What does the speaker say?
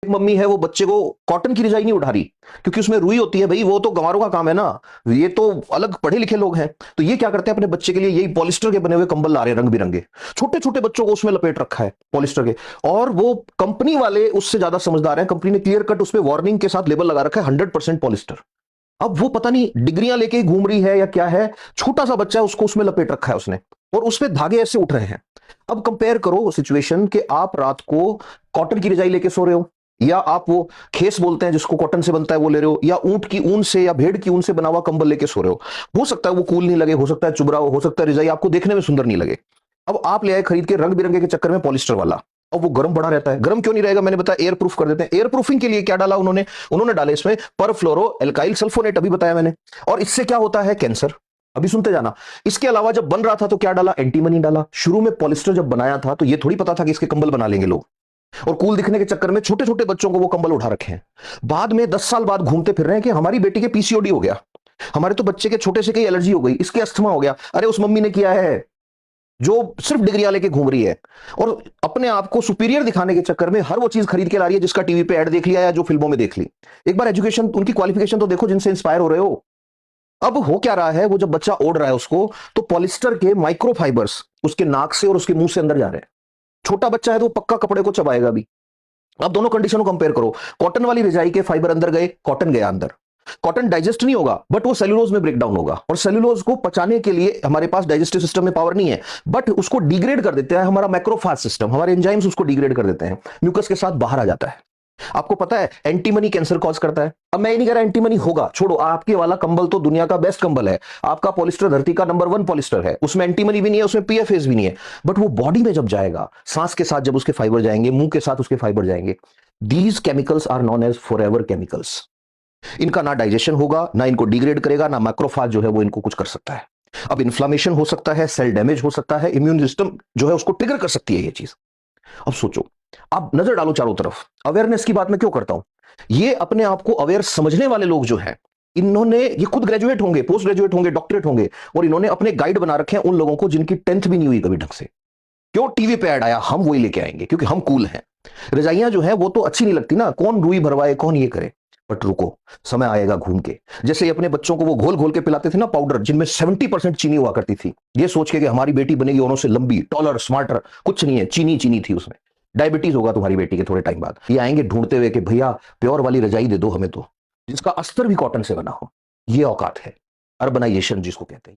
Mummy है वो बच्चे को कॉटन की रजाई नहीं उठा रही क्योंकि उसमें रुई होती है भाई, वो तो गंवारों का काम है ना। ये तो अलग पढ़े लिखे लोग हैं। तो ये क्या करते हैं, अपने बच्चे के लिए यही पॉलिस्टर के बने हुए कंबल ला रहे हैं रंग बिरंगे, छोटे छोटे बच्चों को उसमें लपेट रखा है पॉलिस्टर के। और वो कंपनी वाले उससे ज्यादा समझदार हैं, कंपनी ने क्लियर कट उसमें वार्निंग के साथ लेबल लगा रखा है 100% पॉलिस्टर। अब वो पता नहीं डिग्रियां लेके घूम रही है या क्या है, छोटा सा बच्चा है उसको उसमें लपेट रखा है उसने, और उसमें धागे ऐसे उठ रहे हैं। अब कंपेयर करो सिचुएशन कि आप रात को कॉटन की रजाई लेके सो रहे हो, या आप वो खेस बोलते हैं जिसको कॉटन से बनता है वो ले रहे हो, या ऊंट की ऊन से या भेड़ की ऊन से बना हुआ कंबल लेके सो रहे हो सकता है वो कूल नहीं लगे, हो सकता है चुभरा हो सकता है रजाई आपको देखने में सुंदर नहीं लगे। अब आप ले आए खरीद के रंग बिरंगे के चक्कर में पॉलिस्टर वाला, अब वो गर्म बड़ा रहता है। गर्म क्यों नहीं रहेगा, मैंने बताया एयर प्रूफ कर देते हैं। एयर प्रूफिंग के लिए क्या डाला उन्होंने, उन्होंने डाले इसमें परफ्लोरो एल्काइल सल्फोनेट, अभी बताया मैंने। और इससे क्या होता है, कैंसर। अभी सुनते जाना। इसके अलावा जब बन रहा था तो क्या डाला, एंटीमनी डाला। शुरू में पॉलिस्टर जब बनाया था तो ये थोड़ी पता था कि इसके कंबल बना लेंगे लोग, और कूल दिखने के चक्कर में छोटे छोटे बच्चों को वो कंबल उठा रखे हैं। बाद में 10 साल बाद घूमते फिर रहे हैं कि हमारी बेटी के पीसीओडी हो गया, हमारे तो बच्चे के छोटे से कई एलर्जी हो गई, इसके अस्थमा हो गया। अरे उस मम्मी ने किया है जो सिर्फ डिग्रियां लेके घूम रही है, और अपने आप को सुपीरियर दिखाने के चक्कर में हर वो चीज खरीद के ला रही है जिसका टीवी पे ऐड देख लिया या जो फिल्मों में देख ली। एक बार एजुकेशन, उनकी क्वालिफिकेशन तो देखो जिनसे इंस्पायर हो रहे हो। अब हो क्या रहा है, वो जब बच्चा ओढ़ रहा है उसको, तो पॉलिस्टर के माइक्रोफाइबर्स उसके नाक से और उसके मुंह से अंदर जा रहे हैं। छोटा बच्चा है तो पक्का कपड़े को चबाएगा भी। अब दोनों कंडीशन को कंपेयर करो, कॉटन वाली रजाई के फाइबर अंदर गए, कॉटन गया अंदर। कॉटन डाइजेस्ट नहीं होगा बट वो सेलुलोज में ब्रेक डाउन होगा, और सेलुलोज को पचाने के लिए हमारे पास डाइजेस्टिव सिस्टम में पावर नहीं है, बट उसको डिग्रेड कर देते हैं हमारा मैक्रोफाज सिस्टम, हमारे एंजाइम्स उसको डिग्रेड कर देते हैं, म्यूकस के साथ बाहर आ जाता है। आपको पता है एंटीमनी कैंसर कॉज करता है। अब मैं ये नहीं कह रहा एंटीमनी होगा, छोड़ो, आपके वाला कंबल तो दुनिया का बेस्ट कंबल है, आपका पॉलिस्टर धरती का नंबर 1 पॉलिस्टर है, उसमें एंटीमनी भी नहीं है, उसमें पीएफएस भी नहीं है। बट वो बॉडी में जब जाएगा, सांस के साथ जब उसके फाइबर जाएंगे, मुंह के साथ उसके फाइबर जाएंगे, these chemicals are known as forever chemicals. इनका ना डाइजेशन होगा, ना इनको डिग्रेड करेगा, ना मैक्रोफाज जो है वो इनको कुछ कर सकता है। अब इन्फ्लामेशन हो सकता है, सेल डैमेज हो सकता है, इम्यून सिस्टम जो है उसको ट्रिगर कर सकती है ये चीज। अब सोचो, अब नजर डालो चारों तरफ। अवेयरनेस की बात मैं क्यों करता हूं, ये अपने आप को अवेयर समझने वाले लोग जो हैं, इन्होंने, ये खुद ग्रेजुएट होंगे, पोस्ट ग्रेजुएट होंगे, डॉक्टरेट होंगे, और इन्होंने अपने गाइड बना रखे हैं उन लोगों को जिनकी 10th भी नहीं हुई कभी ढंग से। क्यों, टीवी पे ऐड आया हम वही लेके आएंगे क्योंकि हम कूल हैं। रजाइयां जो है वो तो अच्छी नहीं लगती ना, कौन रुई भरवाए, कौन ये करे। बट रुको, समय आएगा घूम के। जैसे ही अपने बच्चों को वो घोल घोल के पिलाते थे ना पाउडर जिनमें 70% चीनी हुआ करती थी, ये सोच के कि हमारी बेटी बनेगी औरों से लंबी, टॉलर, स्मार्टर, कुछ नहीं है, चीनी चीनी थी उसमें। डायबिटीज होगा तुम्हारी बेटी के थोड़े टाइम बाद। ये आएंगे ढूंढते हुए कि भैया प्योर वाली रजाई दे दो हमें, तो जिसका अस्तर भी कॉटन से बना हो। ये औकात है अर्बनाइजेशन जिसको कहते हैं।